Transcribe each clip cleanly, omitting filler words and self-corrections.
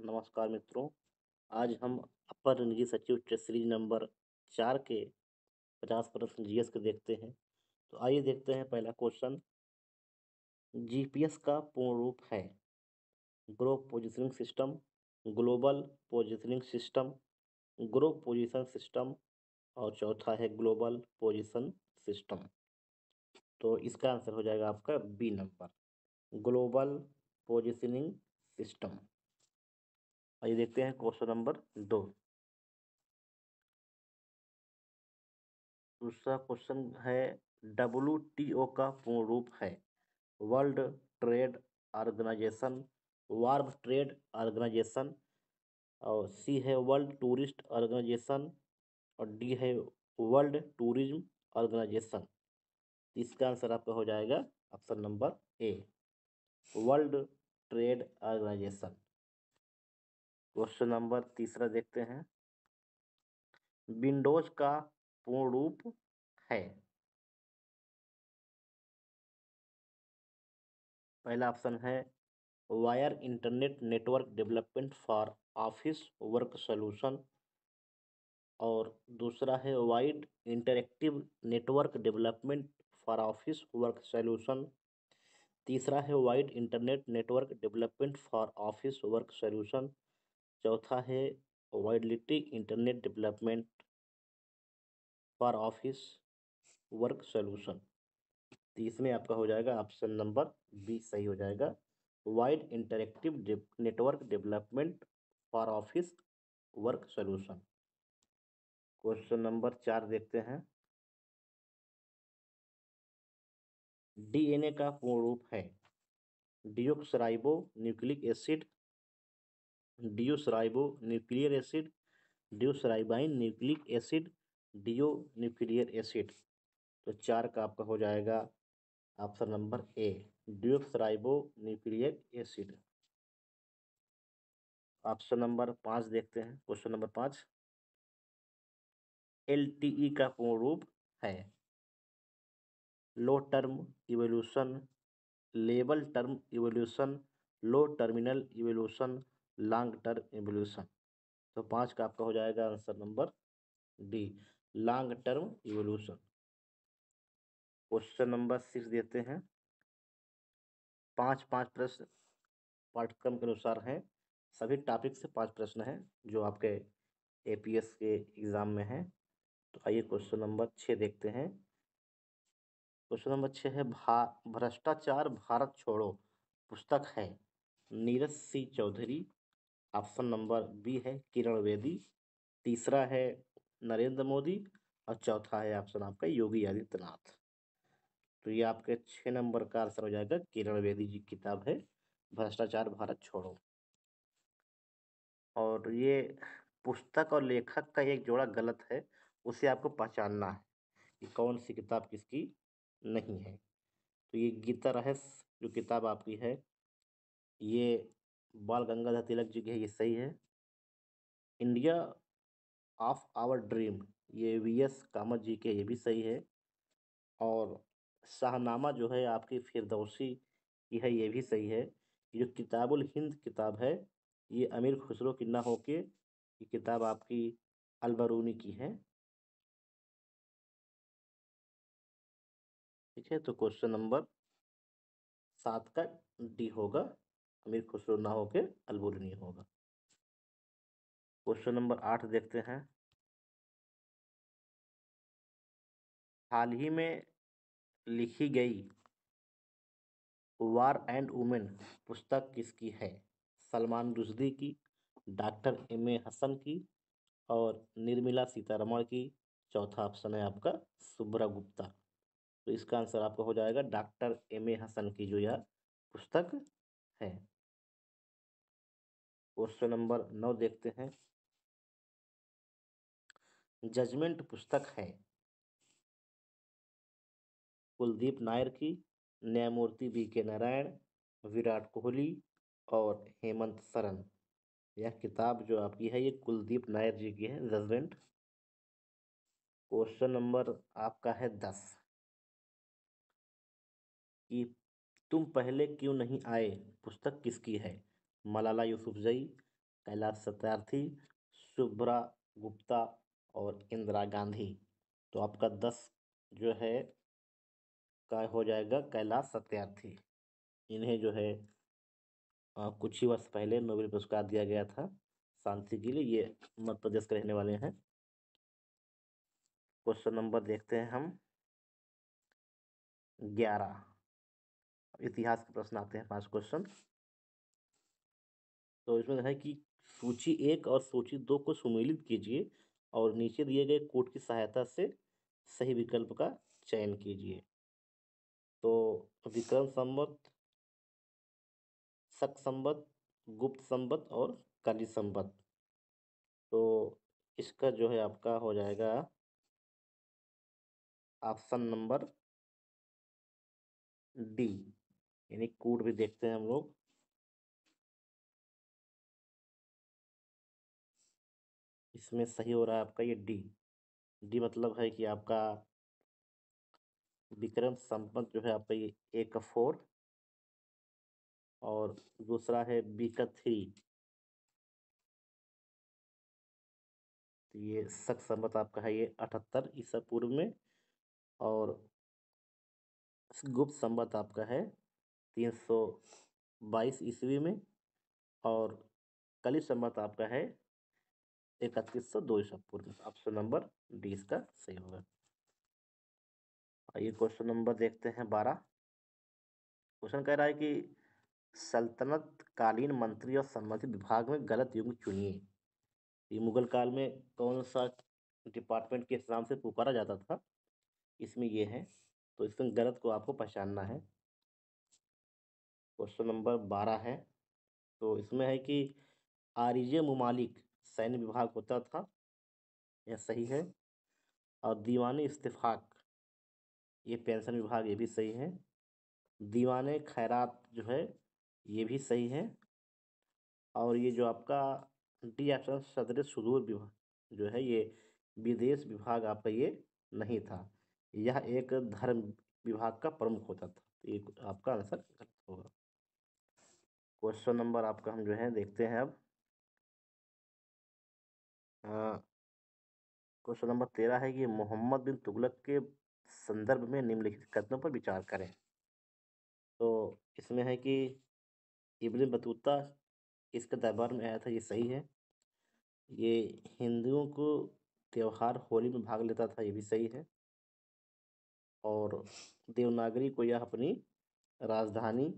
नमस्कार मित्रों। आज हम अपर निजी सचिव टेस्ट सीरीज नंबर 4 के 50 प्रश्न जीएस के देखते हैं। तो आइए देखते हैं पहला क्वेश्चन। जीपीएस का पूर्ण रूप है group positioning system, global positioning system, group position system और चौथा है ग्लोबल पोजिशन सिस्टम। तो इसका आंसर हो जाएगा आपका B number, global positioning system. आइए देखते हैं क्वेश्चन नंबर 2। दूसरा क्वेश्चन है WTO का पूर्ण रूप है world trade organisation, world trade organisation, और सी है वर्ल्ड टूरिस्ट ऑर्गेनाइजेशन और डी है वर्ल्ड टूरिज्म ऑर्गेनाइजेशन। इसका आंसर आपका हो जाएगा option number A, world trade organisation. Question number 3 देखते हैं। विंडोज का पूर्ण रूप है। पहला ऑप्शन है wire internet network development for office work solution, और दूसरा है wide interactive network development for office work solution, तीसरा है wide internet network development for office work solution, चौथा है वाइडलिटी internet development for office work solution. तो इसमें आपका हो जाएगा ऑप्शन नंबर बी सही हो जाएगा, wide interactive network development for office work solution. Question number 4 देखते हैं। डीएनए का पूर्ण रूप है deoxyribo nucleic acid, deoxyribo nuclear acid, डियोक्सराइबाइन न्यूक्लिक एसिड, डियो न्यूक्लियर एसिड। तो 4 का आपका हो जाएगा option number A, deoxyribo nuclear acid. Option number 5 देखते हैं। क्वेश्चन नंबर 5, एलटीई का पूर्ण रूप है low term evolution, label term evolution, low terminal evolution, long term evolution. तो 5 का आपका हो जाएगा answer number D, long term evolution. Question number 6 देते हैं। 5-5 प्रश्न पाठ्यक्रम के अनुसार हैं। सभी टॉपिक से 5 प्रश्न हैं जो आपके एपीएस के एग्जाम में हैं। तो आइए क्वेश्चन नंबर 6 देखते हैं। क्वेश्चन नंबर 6 है भ्रष्टाचार भारत छोड़ो पुस्तक है नीरज सी चौधरी, ऑप्शन नंबर बी है किरण बेदी, तीसरा है नरेंद्र मोदी और चौथा है ऑप्शन आपका योगी आदित्यनाथ। तो ये आपके 6 नंबर का आंसर हो जाएगा, किरण बेदी जी की किताब है भ्रष्टाचार भारत छोड़ो। और ये पुस्तक और लेखक का एक जोड़ा गलत है, उसे आपको पहचानना है कि कौन सी किताब किसकी नहीं है। तो ये गीता रहस्य जो किताब आपकी है ये बाल गंगाधर तिलक जी की है, ये सही है। इंडिया ऑफ आवर ड्रीम ये वीएस कामत जी के, ये भी सही है। और शाहनामा जो है आपकी फिरदौसी की है, ये भी सही है। ये जो किताबुल हिंद किताब है ये अमीर खुसरो की ना होके ये किताब आपकी अलबरूनी की है। ठीक है, तो क्वेश्चन नंबर 7 का डी होगा, अमीर खुसरो ना होके अलबरूनी होगा। क्वेश्चन नंबर 8 देखते हैं। हाल ही में लिखी गई वार एंड वुमेन पुस्तक किसकी है? सलमान रुश्दी की, डॉक्टर एम ए हसन की और निर्मला सीतारमण की, चौथा ऑप्शन है आपका सुब्रा गुप्ता। तो इसका आंसर आपका हो जाएगा डॉक्टर एम ए हसन की जो यह पुस्तक है। क्वेश्चन नंबर 9 देखते हैं। जजमेंट पुस्तक है कुलदीप नायर की, न्यायमूर्ति बी के नारायण, विराट कोहली और हेमंत सरन। यह किताब जो आपकी है ये कुलदीप नायर जी की है, जजमेंट। क्वेश्चन नंबर आपका है 10 कि तुम पहले क्यों नहीं आए पुस्तक किसकी है? मलाला यूसुफजई, कैलाश सत्यार्थी, शुभ्रा गुप्ता और इंदिरा गांधी। तो आपका 10 जो है का हो जाएगा कैलाश सत्यार्थी। इन्हें जो है कुछ ही वर्ष पहले नोबेल पुरस्कार दिया गया था शांति के लिए। ये मध्य प्रदेश के रहने वाले हैं। क्वेश्चन नंबर देखते हैं हम 11। इतिहास के प्रश्न आते हैं 5 क्वेश्चन। तो इसमें है कि सूची 1 और सूची 2 को सुमेलित कीजिए और नीचे दिए गए कोड की सहायता से सही विकल्प का चयन कीजिए। तो विक्रम संवत, शक संवत, गुप्त संवत और कली संवत। तो इसका जो है आपका हो जाएगा ऑप्शन नंबर डी, यानी कोड भी देखते हैं हम लोग। इसमें सही हो रहा है आपका ये डी। डी मतलब है कि आपका विक्रम संवत जो है आपका ये ए का 4 और दूसरा है बी का 3। तो ये शक संवत आपका है ये 78 ईसा पूर्व में और गुप्त संवत आपका है 322 ईस्वी में और कली संवत आपका है 3102 ईसा पूर्व में। ऑप्शन नंबर डी इसका सही होगा। आइए क्वेश्चन नंबर देखते हैं 12। क्वेश्चन कह रहा है कि सल्तनत कालीन मंत्री और संबंधित विभाग में गलत युग्म चुनिए। ये मुगल काल में कौन सा डिपार्टमेंट के नाम से पुकारा जाता था, इसमें ये है। तो इसमें गलत को आपको पहचानना है। क्वेश्चन नंबर 12 है। तो इसमें है कि आरिजे मुमालिक सैन्य विभाग होता था, यह सही है। और दीवाने इस्तिफाक ये पेंशन विभाग, ये भी सही है। दीवाने खैरात जो है ये भी सही है। और ये जो आपका डी ऑप्शन सदर सुदूर विभाग जो है ये विदेश विभाग आपका ये नहीं था, यह एक धर्म विभाग का प्रमुख होता था। तो ये आपका आंसर गलत होगा। क्वेश्चन नंबर आपका हम जो है देखते हैं अब। क्वेश्चन नंबर 13 है कि मोहम्मद बिन तुगलक के संदर्भ में निम्नलिखित कथनों पर विचार करें। तो इसमें है कि इब्न बतूता इसके दरबार में आया था, ये सही है। ये हिंदुओं को त्योहार होली में भाग लेता था, ये भी सही है। और देवनागरी को यह अपनी राजधानी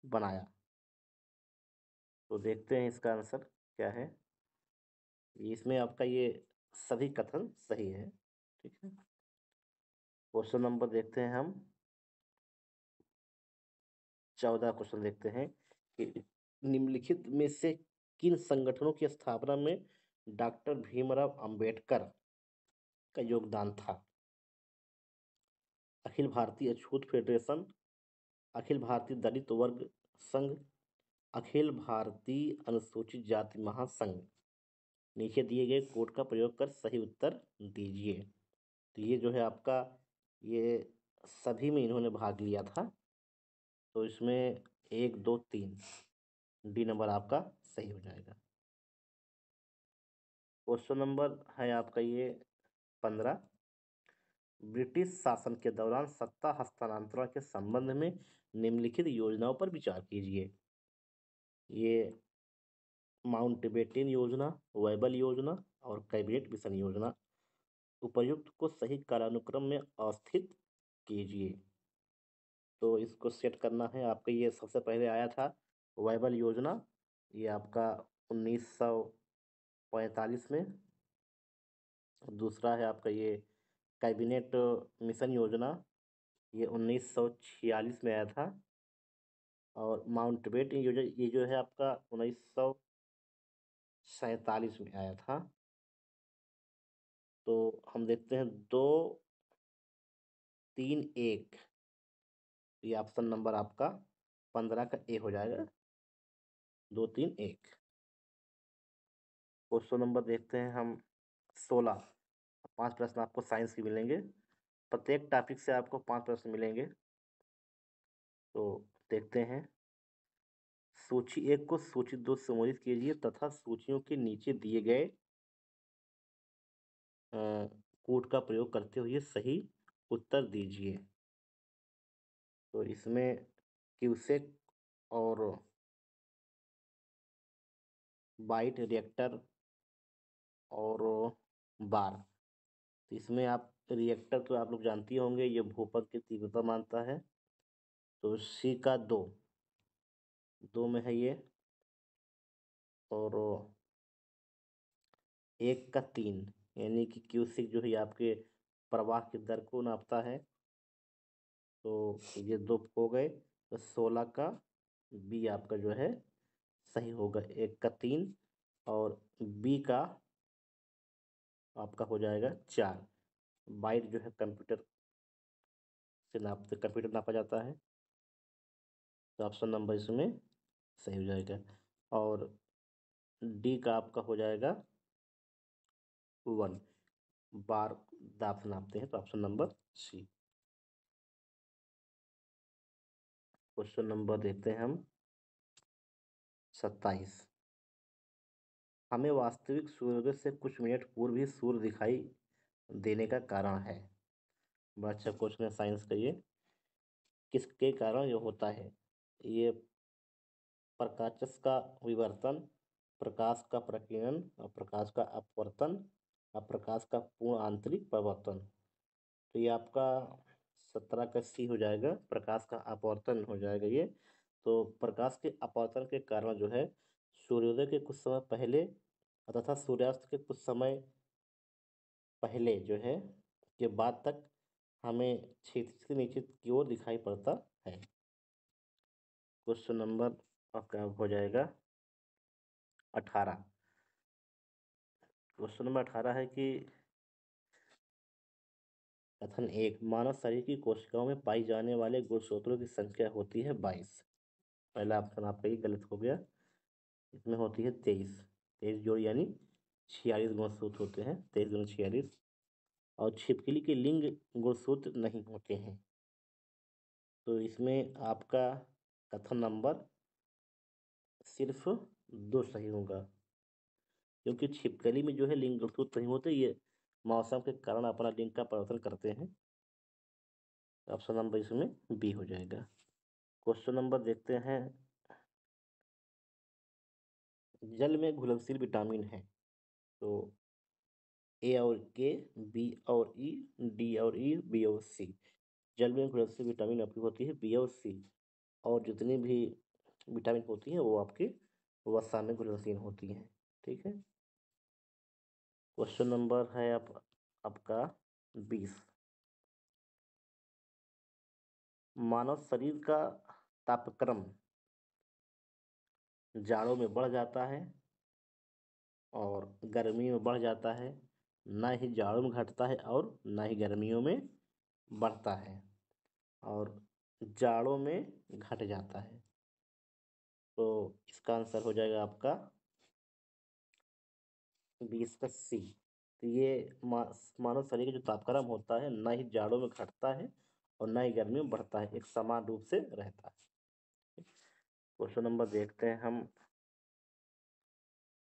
बनाया। तो देखते हैं इसका आंसर क्या है। इसमें आपका ये सभी कथन सही है। ठीक है। क्वेश्चन नंबर देखते हैं हम 14 क्वेश्चन देखते हैं कि निम्नलिखित में से किन संगठनों की स्थापना में डॉक्टर भीमराव अंबेडकर का योगदान था। अखिल भारतीय अछूत फेडरेशन, अखिल भारतीय दलित वर्ग संघ, अखिल भारतीय अनुसूचित जाति महासंघ। नीचे दिए गए कोड का प्रयोग कर सही उत्तर दीजिए। तो ये जो है आपका ये सभी में इन्होंने भाग लिया था। तो इसमें 1 2 3 डी नंबर आपका सही हो जाएगा। क्वेश्चन नंबर है आपका ये 15। ब्रिटिश शासन के दौरान सत्ता हस्तांतरण के संबंध में निम्नलिखित योजनाओं पर विचार कीजिए। ये माउंटबेटन योजना, वेबल योजना और कैबिनेट मिशन योजना। उपर्युक्त को सही कालानुक्रम में अवस्थित कीजिए। तो इसको सेट करना है। आपका ये सबसे पहले आया था वेबल योजना, ये आपका 1945 में। दूसरा है आपका ये कैबिनेट मिशन योजना, ये 1946 में आया था। और माउंटबेटन योजना ये जो है आपका 1947 में आया था। तो हम देखते हैं 2 3 1, ये ऑप्शन नंबर आपका 15 का ए हो जाएगा। 2 3 1। क्वेश्चन नंबर देखते हैं हम 16। 5 प्रश्न आपको साइंस के मिलेंगे। प्रत्येक टॉपिक से आपको 5 प्रश्न मिलेंगे। तो देखते हैं सूची 1 को सूची 2 से संबोधित कीजिए तथा सूचियों के नीचे दिए गए कोड का प्रयोग करते हुए सही उत्तर दीजिए। तो इसमें क्यूसेक और बाइट रिएक्टर और बार। तो इसमें आप रिएक्टर तो आप लोग जानते ही होंगे, ये भूपथ की तीव्रता मानता है। तो सी का 2 में है ये, और 1 का 3, यानी कि क्यूसिक जो है आपके प्रवाह की दर को नापता है। तो ये 2 हो गए, तो 16 का बी आपका जो है सही होगा। 1 का 3 और बी का आपका हो जाएगा 4। बाइट जो है कंप्यूटर से कंप्यूटर नापा जाता है। तो ऑप्शन नंबर इसमें सही हो जाएगा। और डी का आपका हो जाएगा 1, बार दाब से नापते हैं। तो option number C. Question number देखते हैं हम 27। हमें वास्तविक सूर्योदय से कुछ मिनट पूर्व ही सूर्य दिखाई देने का कारण है। बड़ा अच्छा क्वेश्चन है साइंस का ये। किसके कारण ये होता है? ये प्रकाश का विवर्तन, प्रकाश का प्रकीर्णन और प्रकाश का अपवर्तन और प्रकाश का पूर्ण आंतरिक परावर्तन। तो ये आपका 17 का सी हो जाएगा, प्रकाश का अपवर्तन हो जाएगा ये। तो प्रकाश के अपवर्तन के कारण जो है सूर्योदय के कुछ समय पहले तथा सूर्यास्त के कुछ समय पहले जो है के बाद तक हमें क्षितिज के नीचे की ओर दिखाई पड़ता है। क्वेश्चन नंबर आपका हो जाएगा 18। क्वेश्चन नंबर 18 है कि कथन 1, मानव शरीर की कोशिकाओं में पाई जाने वाले गुणसूत्रों की संख्या होती है 22। पहला ऑप्शन आपका ये गलत हो गया। इसमें होती है 23। 23 जोड़ यानी 46 गुणसूत्र होते हैं। 23 गुण 46। और छिपकली के लिंग गुणसूत्र नहीं होते हैं। तो इसमें आपका कथन नंबर सिर्फ 2 सही होगा, क्योंकि छिपकली में जो है लिंग गुणसूत्र नहीं होते, ये मौसम के कारण अपना लिंग का परिवर्तन करते हैं। ऑप्शन नंबर इसमें बी हो जाएगा। क्वेश्चन नंबर देखते हैं, जल में घुलनशील विटामिन है। तो ए और के, बी और ई, डी और ई, बी और सी। जल में घुलनशील विटामिन आपकी होती है बी और सी। और जितनी भी विटामिन होती हैं वो आपकी वसा में घुलनशील होती हैं। ठीक है। क्वेश्चन नंबर है आपका 20। मानव शरीर का तापक्रम जाड़ों में बढ़ जाता है और गर्मी में बढ़ जाता है, ना ही जाड़ों में घटता है और ना ही गर्मियों में बढ़ता है, और जाड़ों में घट जाता है। तो इसका आंसर हो जाएगा आपका 20 का सी। तो ये मानव शरीर का जो तापक्रम होता है ना ही जाड़ों में घटता है और ना ही गर्मी में बढ़ता है, एक समान रूप से रहता है। क्वेश्चन नंबर देखते हैं हम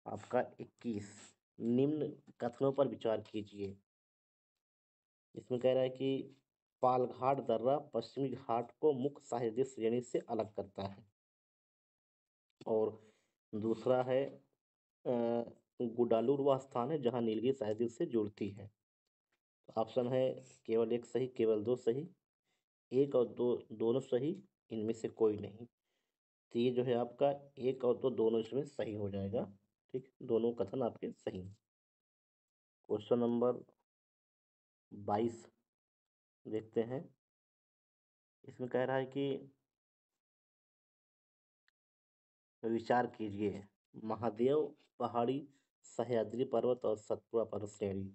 आपका 21। निम्न कथनों पर विचार कीजिए। इसमें कह रहा है कि पालघाट दर्रा पश्चिमी घाट को मुख्य साहित्यिक श्रेणी से अलग करता है। और दूसरा है गुडालूर वह स्थान है जहां नीलगिरी साहित्यिक से जुड़ती है। तो ऑप्शन है केवल एक सही, केवल 2 सही, 1 और 2 दोनों सही, इनमें से कोई नहीं। तो ये जो है आपका 1 और 2 दोनों इसमें सही हो जाएगा। ठीक, दोनों कथन आपके सही हैं। क्वेश्चन नंबर 22 देखते हैं। इसमें कह रहा है कि विचार कीजिए, महादेव पहाड़ी, सह्याद्री पर्वत और सतपुड़ा पर्वत श्रेणी।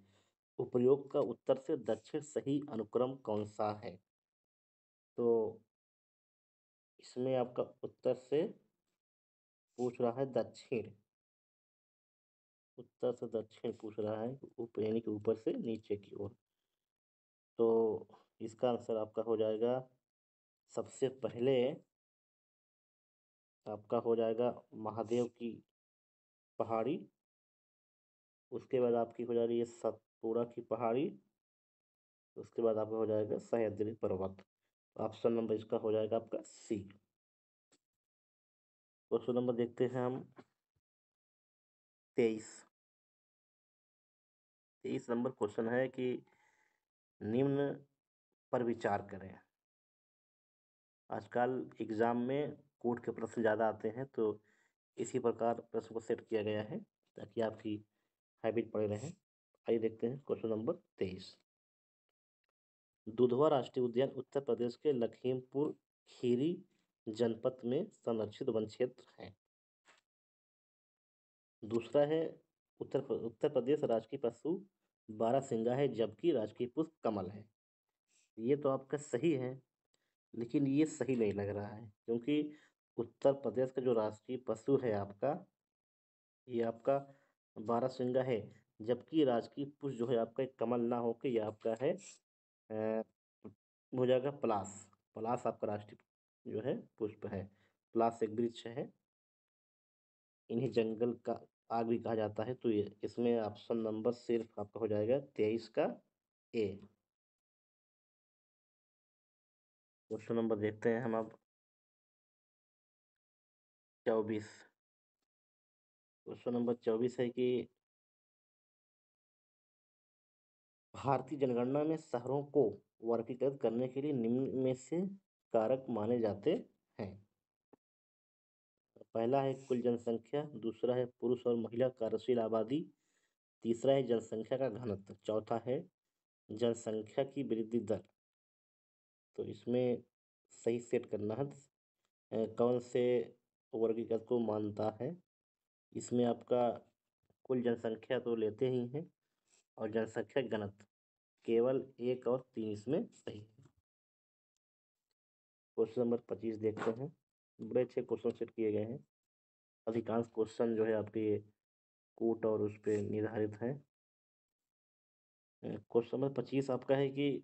उपयोग का उत्तर से दक्षिण सही अनुक्रम कौन सा है? तो इसमें आपका उत्तर से पूछ रहा है दक्षिण, उत्तर से दक्षिण पूछ रहा है, यानी कि ऊपर से नीचे की ओर। तो इसका आंसर आपका हो जाएगा सबसे पहले आपका हो जाएगा महादेव की पहाड़ी। उसके बाद आपकी हो जा रही है सतपुड़ा की पहाड़ी। उसके बाद आपका हो जाएगा सह्याद्री पर्वत। ऑप्शन नंबर इसका हो जाएगा आपका सी। क्वेश्चन नंबर देखते हैं हम 23। 23 नंबर क्वेश्चन है कि निम्न पर विचार करें। आजकल एग्जाम में कोर्ट के प्रश्न ज़्यादा आते हैं, तो इसी प्रकार प्रश्न को सेट किया गया है ताकि आपकी हैबिट पड़े रहे। आइए देखते हैं क्वेश्चन नंबर 23। दुधवा राष्ट्रीय उद्यान उत्तर प्रदेश के लखीमपुर खीरी जनपद में संरक्षित वन क्षेत्र है। दूसरा है उत्तर प्रदेश राष्ट्रीय पशु बारहसिंगा है, जबकि राष्ट्रीय पुष्प कमल है। ये तो आपका सही है, लेकिन ये सही नहीं लग रहा है, क्योंकि उत्तर प्रदेश का जो राष्ट्रीय पशु है आपका, ये आपका बारहसिंगा है, जबकि राजकीय पुष्प जो है आपका एक कमल ना होके ये आपका है हो जाएगा पलाश। पलाश आपका राष्ट्रीय जो है पुष्प है। पलाश एक वृक्ष है, इन्हें जंगल का आग भी कहा जाता है। तो ये इसमें ऑप्शन नंबर सिर्फ आपका हो जाएगा 23 का ए। क्वेश्चन नंबर देखते हैं हम अब 24। क्वेश्चन नंबर 24 है कि भारतीय जनगणना में शहरों को वर्गीकृत करने के लिए निम्न में से कारक माने जाते हैं। पहला है कुल जनसंख्या, दूसरा है पुरुष और महिला कार्यशील आबादी, तीसरा है जनसंख्या का घनत्व, चौथा है जनसंख्या की वृद्धि दर। तो इसमें सही सेट करना है कौन से वर्गीकृत को मानता है। इसमें आपका कुल जनसंख्या तो लेते ही हैं, और जनसंख्या घनत्व केवल 1 और 3 इसमें सही है। क्वेश्चन नंबर 25 देखते हैं। बड़े अच्छे क्वेश्चन सेट किए गए हैं। अधिकांश क्वेश्चन जो है आपके कोट और उस पर निर्धारित है। क्वेश्चन नंबर 25 आपका है कि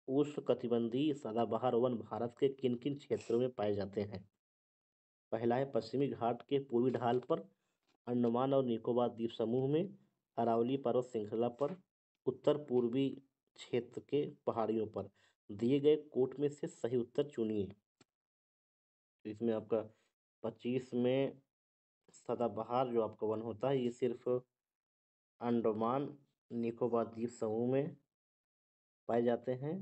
उष्णकटिबंधीय सदाबहार वन भारत के किन किन क्षेत्रों में पाए जाते हैं। पहला है पश्चिमी घाट के पूर्वी ढाल पर, अंडमान और निकोबार द्वीप समूह में, अरावली पर्वत श्रृंखला पर, उत्तर पूर्वी क्षेत्र के पहाड़ियों पर। दिए गए कोट में से सही उत्तर चुनिए। तो इसमें आपका 25 में सदाबहार जो आपका वन होता है, ये सिर्फ अंडमान निकोबार द्वीप समूह में पाए जाते हैं,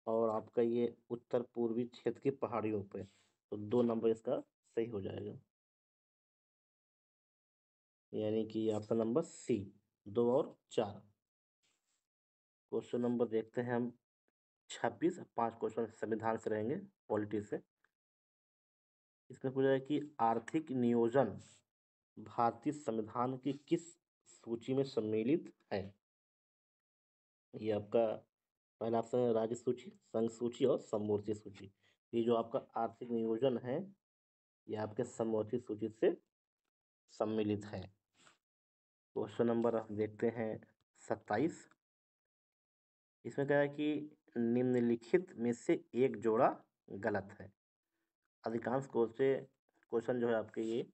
और आपका ये उत्तर पूर्वी क्षेत्र की पहाड़ियों पे। तो 2 नंबर इसका सही हो जाएगा, यानी कि ऑप्शन नंबर सी 2 और 4। क्वेश्चन नंबर देखते हैं हम 26। 5 क्वेश्चन संविधान से रहेंगे, पॉलिटी से। इसमें पूछा है कि आर्थिक नियोजन भारतीय संविधान की किस सूची में सम्मिलित है। ये आपका पहला ऑप्शन है राज्य सूची, संघ सूची और समवर्ती सूची। ये जो आपका आर्थिक नियोजन है, ये आपके समवर्ती सूची से सम्मिलित है। क्वेश्चन नंबर हम देखते हैं 27। इसमें क्या है कि निम्नलिखित में से एक जोड़ा गलत है। अधिकांश क्वेश्चन जो है आपके ये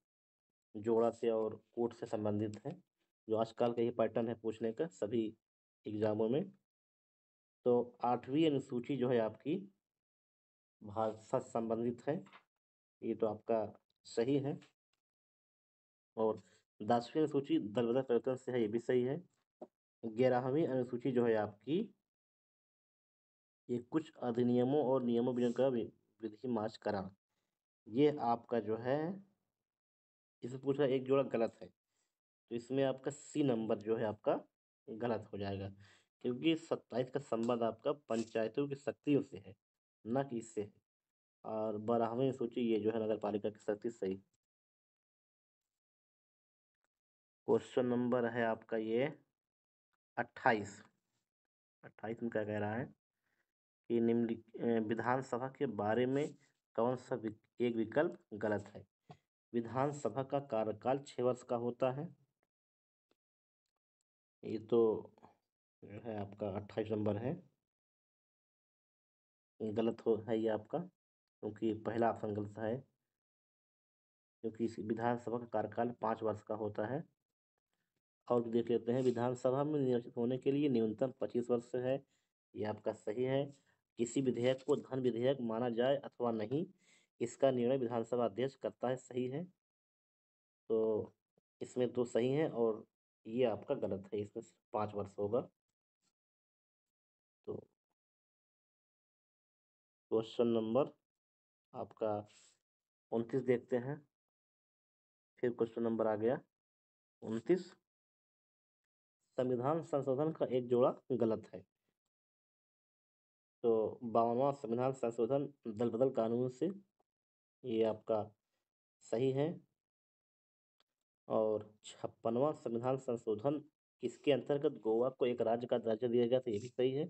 जोड़ा से और कोट से संबंधित है, जो आजकल का ये पैटर्न है पूछने का सभी एग्जामों में। तो 8वीं अनुसूची जो है आपकी भाषा से संबंधित है, ये तो आपका सही है। और 10वीं अनुसूची दल बदल परिवर्तन से है, ये भी सही है। 11वीं अनुसूची जो है आपकी ये कुछ अधिनियमों और नियमों का विधि मार्चकरण, ये आपका जो है इसमें पूछा एक जोड़ा गलत है। तो इसमें आपका सी नंबर जो है आपका गलत हो जाएगा, क्योंकि 27 का संबंध आपका पंचायतों की शक्तियों से है, न कि इससे है। और 12वीं सूची ये जो है नगर पालिका की शक्ति सही। क्वेश्चन नंबर है आपका ये 28। 28 में क्या कह रहा है कि विधानसभा के बारे में कौन सा एक विकल्प गलत है। विधानसभा का कार्यकाल 6 वर्ष का होता है, ये तो जो है आपका 28 नंबर है, गलत हो है ये आपका, क्योंकि पहला ऑप्शन गलत है। क्योंकि इस विधानसभा का कार्यकाल 5 वर्ष का होता है। और देख लेते हैं, विधानसभा में निर्वाचित होने के लिए न्यूनतम 25 वर्ष है। ये आपका सही है। किसी विधेयक को धन विधेयक माना जाए अथवा नहीं, इसका निर्णय विधानसभा अध्यक्ष करता है। सही है। तो इसमें दो सही है और ये आपका गलत है, इसमें 5 वर्ष होगा। तो क्वेश्चन नंबर आपका 29 देखते हैं। फिर क्वेश्चन नंबर आ गया 29। संविधान संशोधन का एक जोड़ा गलत है। तो 52वां संविधान संशोधन दल बदल कानून से, ये आपका सही है। और 56वां संविधान संशोधन किसके अंतर्गत गोवा को एक राज्य का दर्जा दिया गया था, ये भी सही है।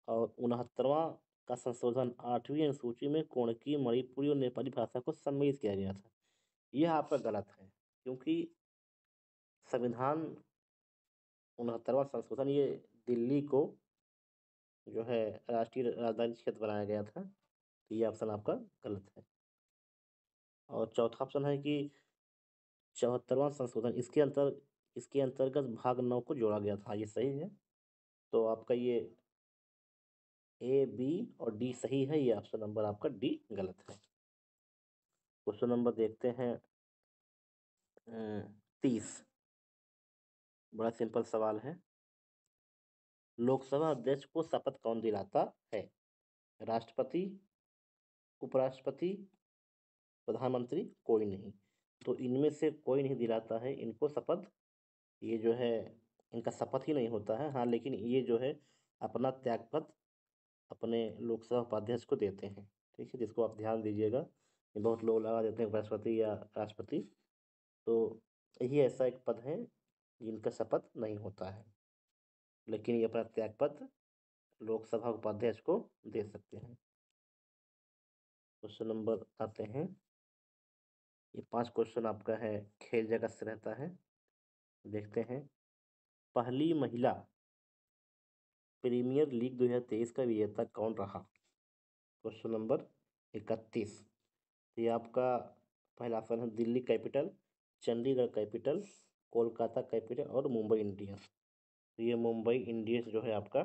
और 69वां का संशोधन 8वीं अनुसूची में कोणकी, मणिपुरी और नेपाली भाषा को सम्मिलित किया गया था। यह आपका गलत है, क्योंकि संविधान 69वां संशोधन ये दिल्ली को जो है राष्ट्रीय राजधानी क्षेत्र बनाया गया था। तो ये ऑप्शन आपका गलत है। और चौथा ऑप्शन है कि 74वां संशोधन इसके अंतर्गत भाग 9 को जोड़ा गया था, ये सही है। तो आपका ये ए, बी और डी सही है। ये ऑप्शन नंबर आपका डी गलत है। क्वेश्चन नंबर देखते हैं 30। बड़ा सिंपल सवाल है। लोकसभा अध्यक्ष को शपथ कौन दिलाता है? राष्ट्रपति, उपराष्ट्रपति, प्रधानमंत्री, कोई नहीं। तो इनमें से कोई नहीं दिलाता है इनको शपथ। ये जो है इनका शपथ ही नहीं होता है। हाँ, लेकिन ये जो है अपना त्यागपत्र अपने लोकसभा उपाध्यक्ष को देते हैं। ठीक है, जिसको आप ध्यान दीजिएगा। ये बहुत लोग लगा देते हैं उपराष्ट्रपति या राष्ट्रपति। तो यही ऐसा एक पद है जिनका शपथ नहीं होता है, लेकिन ये अपना त्यागपत्र लोकसभा उपाध्यक्ष को दे सकते हैं। क्वेश्चन नंबर आते हैं। ये 5 क्वेश्चन आपका है, खेल जगत से रहता है। देखते हैं। पहली महिला प्रीमियर लीग 2023 का विजेता कौन रहा? Question number 31। ये आपका पहला ऑप्शन है Delhi capital, Chandigarh capital, Kolkata capital और मुंबई इंडियंस। तो ये मुंबई इंडियंस जो है आपका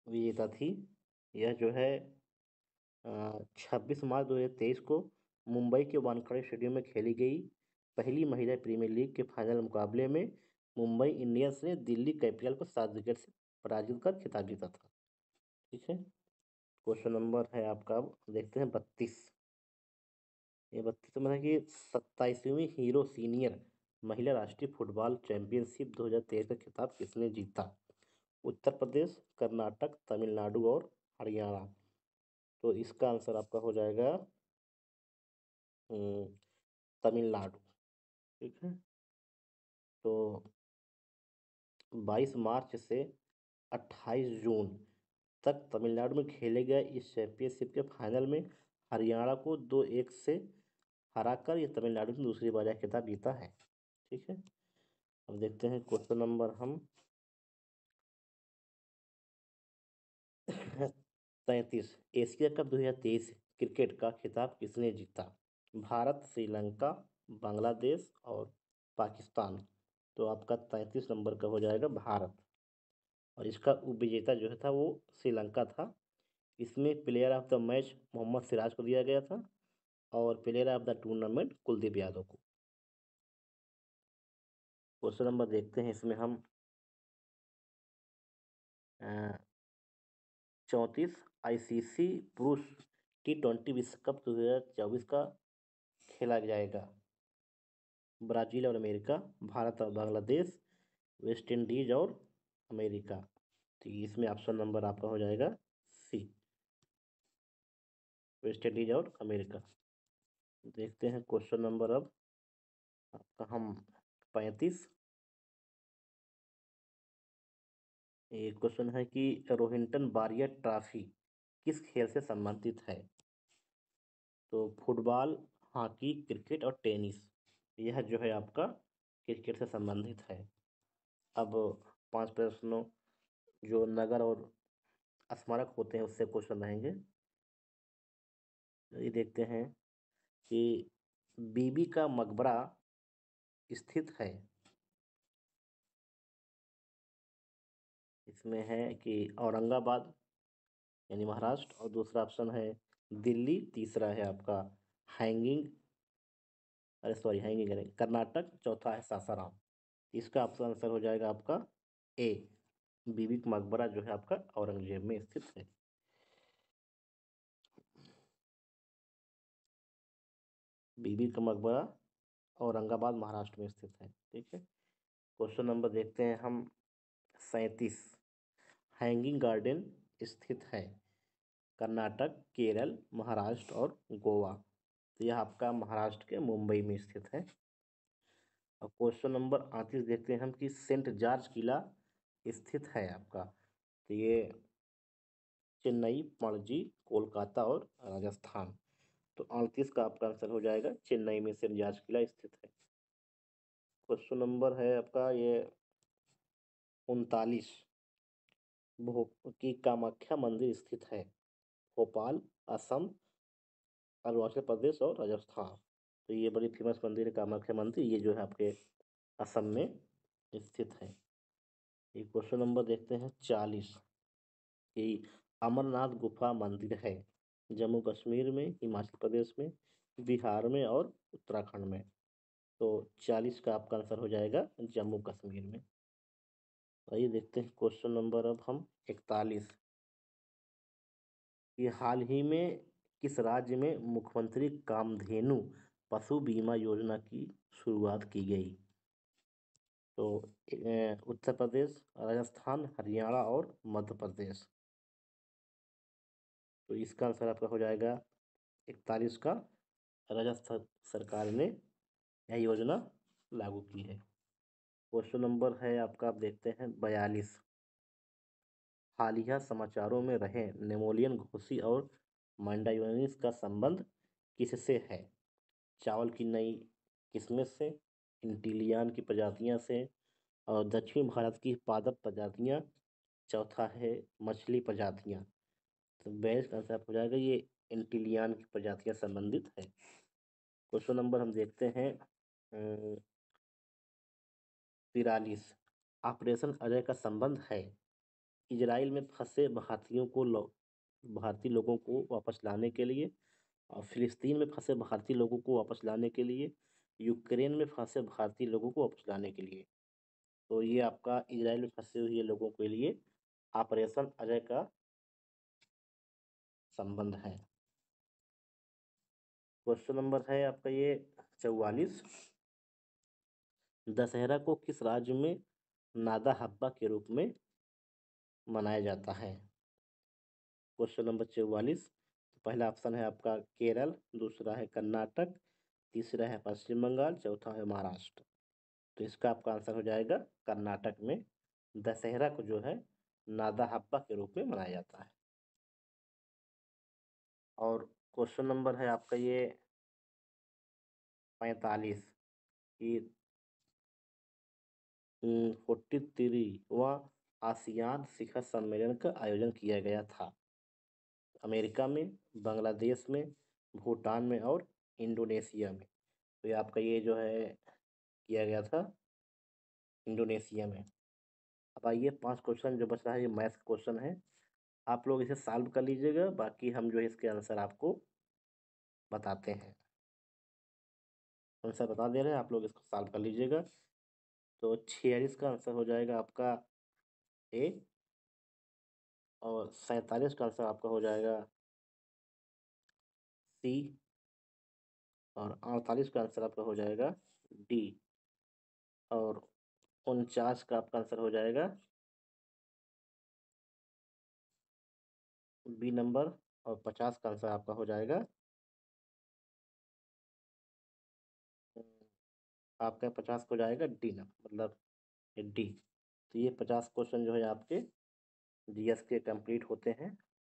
विजेता थी। यह जो है 26 मार्च 2023 को मुंबई के वानखेड़े स्टेडियम में खेली गई पहली महिला प्रीमियर लीग के फाइनल मुकाबले में मुंबई इंडियंस ने दिल्ली कैपिटल को 7 विकेट से पराजित कर खिताब जीता था। ठीक है। क्वेश्चन नंबर है आपका, अब देखते हैं 32। ये 32 में है कि 27वीं हीरो सीनियर महिला राष्ट्रीय फुटबॉल चैंपियनशिप 2023 का खिताब किसने जीता? उत्तर प्रदेश, कर्नाटक, तमिलनाडु और हरियाणा। तो इसका आंसर आपका हो जाएगा तमिलनाडु। ठीक है। तो 22 मार्च से 28 जून तक तमिलनाडु में खेले गए इस चैंपियनशिप के फाइनल में हरियाणा को 2-1 से हराकर ये तमिलनाडु ने दूसरी बार यह खिताब जीता है। ठीक है। अब देखते हैं क्वेश्चन नंबर हम 33। एशिया कप 2023 क्रिकेट का खिताब किसने जीता? भारत, श्रीलंका, बांग्लादेश और पाकिस्तान। तो आपका 33 नंबर का हो जाएगा भारत। और इसका उपविजेता जो है था वो श्रीलंका था। इसमें player of the match Mohammed Siraj को दिया गया था और player of the tournament Kuldeep Yadav को। क्वेश्चन नंबर देखते हैं इसमें हम 34। आईसीसी पुरुष T20 विश्व कप 2024 का खेला जाएगा ब्राजील और अमेरिका, भारत और बांग्लादेश, वेस्ट इंडीज और अमेरिका। तो इसमें ऑप्शन नंबर आपका हो जाएगा सी, वेस्ट इंडीज और अमेरिका। देखते हैं क्वेश्चन नंबर अब आपका हम 35। ये क्वेश्चन है कि रोहिंटन बारिया ट्रॉफी किस खेल से संबंधित है? तो फुटबॉल, हॉकी, क्रिकेट और टेनिस। यह जो है आपका क्रिकेट से संबंधित है। अब 5 प्रश्नों जो नगर और स्मारक होते हैं उससे क्वेश्चन रहेंगे। ये देखते हैं कि बीबी का मकबरा स्थित है। इसमें है कि औरंगाबाद यानी महाराष्ट्र, और दूसरा ऑप्शन है दिल्ली, तीसरा है आपका हैंगिंग अरे सॉरी हैंगिंग नहीं, कर्नाटक, चौथा है सासाराम। इसका आपका आंसर हो जाएगा आपका ए, बीबी का मकबरा जो है आपका औरंगजेब में स्थित है। बीबी का मकबरा औरंगाबाद महाराष्ट्र में स्थित है। ठीक है, क्वेश्चन नंबर देखते हैं हम 37। हैंगिंग गार्डन स्थित है कर्नाटक, केरल, महाराष्ट्र और गोवा। तो यह आपका महाराष्ट्र के मुंबई में स्थित है। और क्वेश्चन नंबर 38 देखते हैं हम कि सेंट जॉर्ज किला स्थित है आपका, तो ये चेन्नई, पणजी, कोलकाता और राजस्थान। तो 38 का आपका आंसर हो जाएगा चेन्नई में सेंट जॉर्ज किला स्थित है। क्वेश्चन नंबर है आपका ये 39। की कामाख्या मंदिर स्थित है भोपाल, असम, अरुणाचल प्रदेश और राजस्थान। तो ये बड़ी फेमस मंदिर है कामाख्या मंदिर, ये जो है आपके असम में स्थित है। ये क्वेश्चन नंबर देखते हैं 40 कि अमरनाथ गुफा मंदिर है जम्मू कश्मीर में, हिमाचल प्रदेश में, बिहार में और उत्तराखंड में। तो 40 का आपका आंसर हो जाएगा जम्मू कश्मीर में। आइए देखते हैं क्वेश्चन नंबर अब हम 41 कि हाल ही में किस राज्य में मुख्यमंत्री कामधेनु पशु बीमा योजना की शुरुआत की गई। तो उत्तर प्रदेश, राजस्थान, हरियाणा और मध्य प्रदेश। तो इसका आंसर आपका हो जाएगा 41 का राजस्थान सरकार ने यह योजना लागू की है। क्वेश्चन नंबर है आपका, आप देखते हैं 42। हालिया समाचारों में रहे नेपोलियन घोसी और मैंडायोनिस का संबंध किससे है। चावल की नई किस्में से, इंटिलियन की प्रजातियां से, और दक्षिण भारत की पादप प्रजातियां, चौथा है मछली प्रजातियां। तो बेस्ट आंसर हो जाएगा ये इंटिलियन की प्रजातियां संबंधित है। क्वेश्चन नंबर हम देखते हैं 43। ऑपरेशन अजय का संबंध है इजराइल में फंसे भारतीय लोगों को वापस लाने के लिए, और फिलिस्तीन में फंसे भारतीय लोगों को वापस लाने के लिए, यूक्रेन में फंसे भारतीय लोगों को वापस लाने के लिए। तो ये आपका इजराइल में फंसे हुए लोगों के लिए ऑपरेशन अजय का संबंध है। क्वेश्चन नंबर है आपका ये 44। दशहरा को किस राज्य में नादा हब्बा के रूप में मनाया जाता है। Question number 44। पहला ऑप्शन है आपका केरल, दूसरा है कर्नाटक, तीसरा है पश्चिम बंगाल, चौथा है महाराष्ट्र। तो इसका आपका आंसर हो जाएगा कर्नाटक में दशहरा को जो है नादा हब्बा के रूप में मनाया जाता है। और क्वेश्चन नंबर है आपका ये 45 कि 43वां आसियान शिखर सम्मेलन का आयोजन किया गया था अमेरिका में, बांग्लादेश में, भूटान में और इंडोनेशिया में। तो ये आपका ये जो है किया गया था इंडोनेशिया में। अब आइए 5 क्वेश्चन जो बच रहा है ये मैथ्स क्वेश्चन है, आप लोग इसे सॉल्व कर लीजिएगा, बाकी हम जो है इसके आंसर आपको बताते हैं। आंसर बता दे रहे हैं, आप लोग इसको सॉल्व कर लीजिएगा। तो 46 का आंसर हो जाएगा आपका ए, और 47 का आंसर आपका हो जाएगा सी, और 48 का आंसर आपका हो जाएगा डी, और 49 का आपका आंसर हो जाएगा बी नंबर, और 50 का आंसर आपका हो जाएगा आपका 50 को जाएगा डी नंबर, मतलब डी। तो ये 50 क्वेश्चन जो है आपके जीएस के कंप्लीट होते हैं।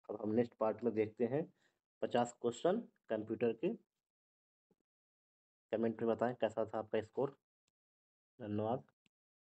अब हम नेक्स्ट पार्ट में देखते हैं 50 क्वेश्चन कंप्यूटर के। कमेंट में बताएं कैसा था आपका स्कोर। धन्यवाद।